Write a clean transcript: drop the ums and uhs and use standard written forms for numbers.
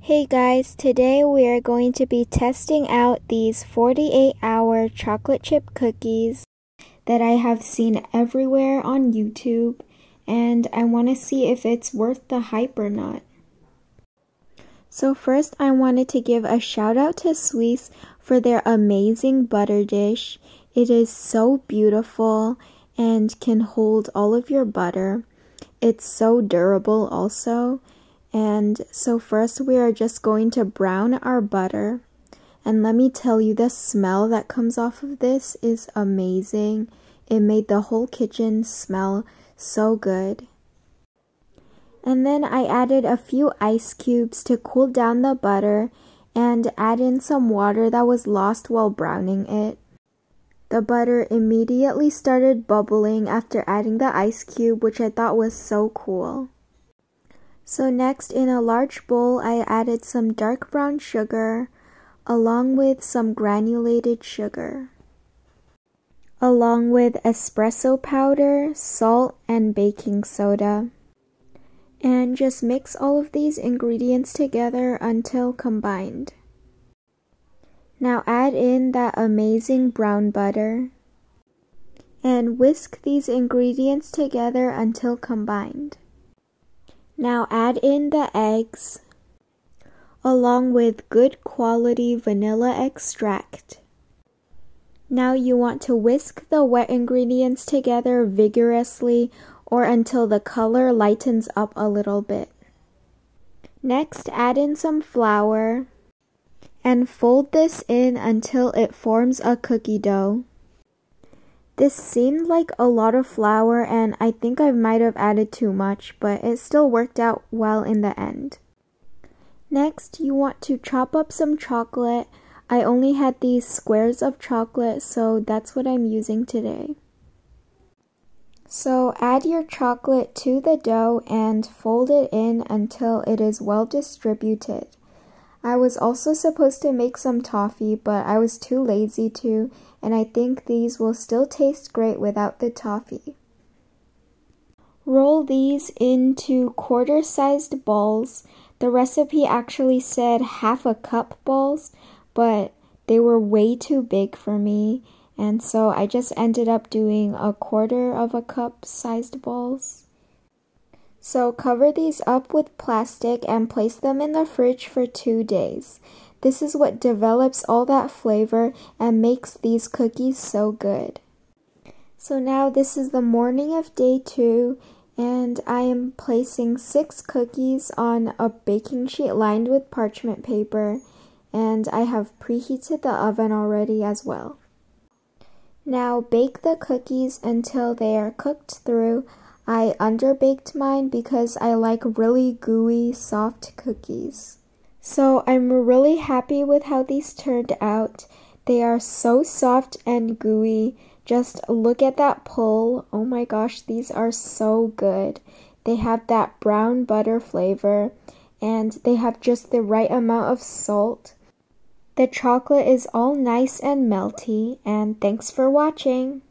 Hey guys, today we are going to be testing out these 48-hour chocolate chip cookies that I have seen everywhere on YouTube, and I want to see if it's worth the hype or not. So first I wanted to give a shout out to Sweece for their amazing butter dish. It is so beautiful and can hold all of your butter. It's so durable also. And so first we are just going to brown our butter. And let me tell you, the smell that comes off of this is amazing. It made the whole kitchen smell so good. And then I added a few ice cubes to cool down the butter and add in some water that was lost while browning it. The butter immediately started bubbling after adding the ice cube, which I thought was so cool. So next, in a large bowl, I added some dark brown sugar along with some granulated sugar, along with espresso powder, salt, and baking soda. And just mix all of these ingredients together until combined. Now add in that amazing brown butter and whisk these ingredients together until combined. Now add in the eggs, along with good quality vanilla extract. Now you want to whisk the wet ingredients together vigorously or until the color lightens up a little bit. Next, add in some flour and fold this in until it forms a cookie dough. This seemed like a lot of flour, and I think I might have added too much, but it still worked out well in the end. Next, you want to chop up some chocolate. I only had these squares of chocolate, so that's what I'm using today. So add your chocolate to the dough and fold it in until it is well distributed. I was also supposed to make some toffee, but I was too lazy to, and I think these will still taste great without the toffee. Roll these into quarter-sized balls. The recipe actually said half a cup balls, but they were way too big for me, and so I just ended up doing a quarter of a cup sized balls. So cover these up with plastic and place them in the fridge for 2 days. This is what develops all that flavor and makes these cookies so good. So now this is the morning of day 2, and I am placing 6 cookies on a baking sheet lined with parchment paper, and I have preheated the oven already as well. Now bake the cookies until they are cooked through. I underbaked mine because I like really gooey, soft cookies. So I'm really happy with how these turned out. They are so soft and gooey. Just look at that pull. Oh my gosh, these are so good. They have that brown butter flavor, and they have just the right amount of salt. The chocolate is all nice and melty, and thanks for watching.